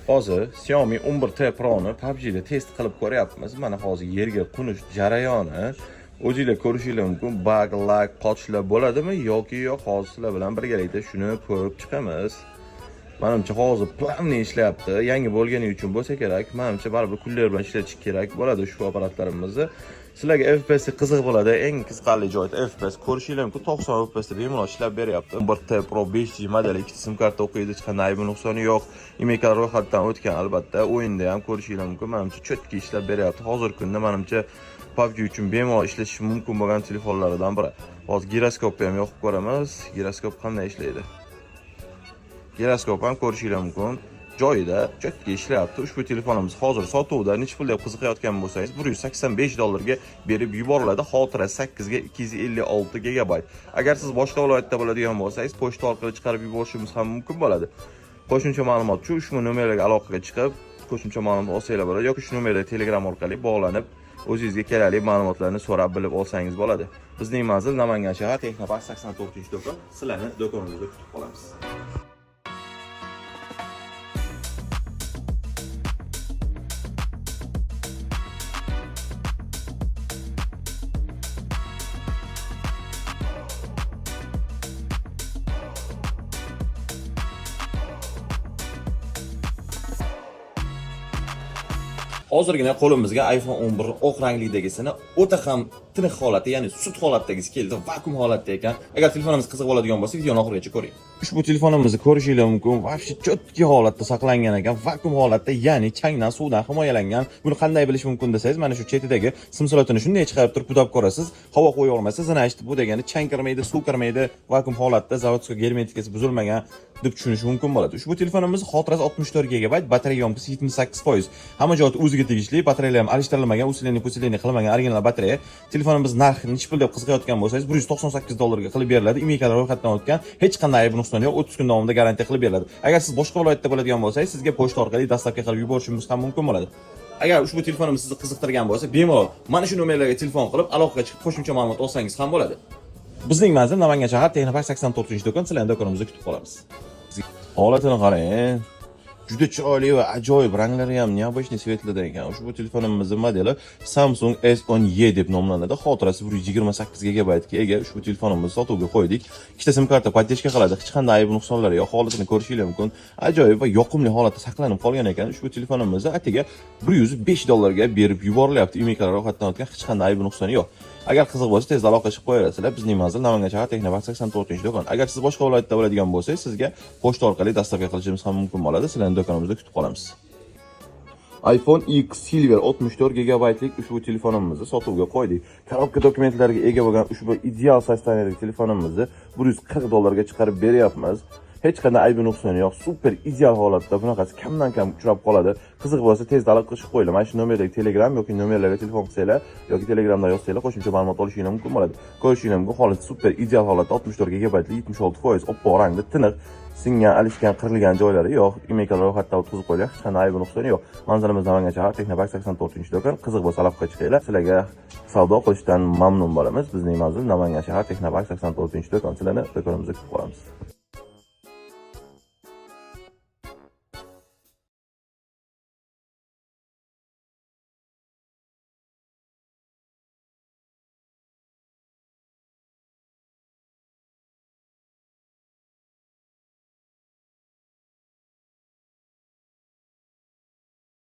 Hozir Xiaomi 11T Pro'ni PUBG da test qilib ko'ryapmiz. Mana hozir yerga qo'nish jarayoni. O'zingizlar ko'rishingiz mumkin, bug, lag, qochishlar bo'ladimi yoki yo'q, hozir sizlar bilan birgalikda shuni ko'rib chiqamiz. Menimcha hozir planli ishlayapti. Yangi bo'lgani uchun bo'lsa kerak. Menimcha baribir kunlar bilan ishlatish kerak bo'ladi ushbu apparatlarimizni. Sizlarga FPS qiziq bo'ladi. Eng qiziqarli joyi FPS ko'rishingiz mumkin. 90 FPS da bemalol ishlab beryapti. 11T Pro 5G modeli, ikkita sim karta o'qiydi, hech qanday aybi nuqsoni yo'q. Imeklar ro'yxatdan o'tgan albatta. O'yinda ham ko'rishingiz mumkin. Menimcha cho'tki ishlab beryapti. Hozirgi kunda menimcha PUBG uchun bemalol ishlashi mumkin bo'lgan telefonlardan biri. Hozir giroskopni ham yoqib ko'ramiz. Giroskop qanday ishlaydi? Giroskop ham ko'rishingiz mumkin. Joyida cho'tki ishlayapti. Ushbu telefonimiz hozir sotuvda necha pul deb qiziqayotgan bo'lsangiz, $185 ga berib yuboriladi. Xotira 8 ga 256 GB. Agar siz boshqa viloyatda bo'ladigan bo'lsangiz, pochta orqali chiqarib yuborishimiz ham mumkin bo'ladi. Qo'shimcha ma'lumot uchun ushbu nomerlarga aloqaga chiqib, qo'shimcha ma'lumot olsanglar bo'ladi yoki shu nomerga Telegram orqali bog'lanib, o'zingizga kerakli ma'lumotlarni so'rab bilib olsangiz bo'ladi. Bizning manzil Namangan shahar Texnopark 84-do'kon. Sizlarni do'konimizda kutib qolamiz. Hozirgina qo'limizga iPhone 11 oq ranglidagisini o'ta ham tiniq holatda, ya'ni sut holatdagisi keldi, vakuum holatda ekan. Agar telefonimiz qiziq bo'ladigan bo'lsa, videoni oxirigacha ko'ring. Ushbu telefonimizni ko'rishingiz mumkin. Vobshe cho'tki holatda saqlangan ekan, vakuum holatda, ya'ni changdan, suvdan himoyalangan. Buni qanday bilish mumkin desangiz, mana shu chetidagi sim slotini shunday chiqarib turib budab ko'rasiz. Havo qo'ya olmaysiz, zinashdi. Bu degani chang kirmaydi, suv kirmaydi, vakuum holatda, zavodskiy germetikasi buzilmagan deb tushunish mumkin bo'ladi. Ushbu telefonimiz xotirasi 64 GB, batareya yomkisi 78%. Hamma joyi o'ziga tegishli, batareyalar ham alishtirilmagan, usileni qilmagan original batareya. Telefonimiz narxi necha pul deb qiziqayotgan bo'lsangiz, $198 ga qilib beriladi. Imeklar ro'yxatdan o'tgan, hech qanday aybi nuqsoni yo'q, 30 kun davomida garantiya qilib beriladi. Agar siz boshqa viloyatda bo'ladigan bo'lsangiz, sizga pochta orqali dastavka qilib yuborishimiz ham mumkin bo'ladi. Agar ushbu telefonimiz sizni qiziqtirgan bo'lsa, bemalol mana shu nomerlarga telefon qilib aloqaga chiqib qo'shimcha ma'lumot olsangiz ham bo'ladi. Bizning manzil Namangan shahar Texnopark 84-do'kon. Sizlarni do'konimizda kutib qolamiz. Holatini qarang. Juda chiroyli va ajoyib ranglari ham необычный svetlarda ekan. Ushbu telefonimizning modeli Samsung S10e deb nomlanadi. Xotirasi 128 GB ga ega. Ushbu telefonimizni sotuvga qo'ydik. Ikkita sim karta podдержка qiladi. Hech qanday aybi nuqsonlari yo'q. Holatini ko'rishingiz mumkin. Ajoyib va yoqimli holatda saqlanib qolgan ekan. Ushbu telefonimizni atiga $105 ga berib yuborilyapti. Imeklar ro'yxatdan o'tgan, hech qanday aybi nuqsoni yo'q. Agar qiziq bo'lsa, tezda aloqa qilib qo'yaverasizlar. Bizning manzil Namangan shahar Texnopark 84-do'kon. Agar siz boshqa viloyatda bo'ladigan bo'lsangiz, sizga pochta orqali dastavka qilishimiz ham mumkin bo'ladi. Sizlarni do'konimizda kutib qolamiz. iPhone X Silver 64 GB lik ushbu telefonimizni sotuvga qo'ydik. Korobka dokumentlariga ega bo'lgan ushbu ideal sostoyaniyadagi telefonimizni $140 ga chiqarib beryapmiz. Hech qanday aybi nuqsoni yo'q, super ideal holatda. Bunaqasi kamdan kam uchrab qoladi. Qiziq bo'lsa tezda aloqa qilib qo'yinglar. Mana shu nomerdagi Telegram yoki nomerlarga telefon qilsanglar yoki Telegramdan yozsanglar qo'shimcha ma'lumot olishingiz mumkin bo'ladi. Ko'rishingiz mumkin, holat super ideal holatda, 64 GB lik, 76% oppoq rangda, tiniq, singan, alishgan, qirilgan joylari yo'q. Imeklar ro'yxatdan o'tkazib qo'yilgan, hech qanday aybi nuqsoni yo'q. Manzilimiz Namangan shahar Texnopark 84-do'kon. Qiziq bo'lsa aloqaga chiqinglar. Sizlarga savdo qilishdan mamnun bo'lamiz. Bizning manzil Namangan shahar Texnopark 84-do'kon. Sizlarni do'konimizda kutib qolamiz.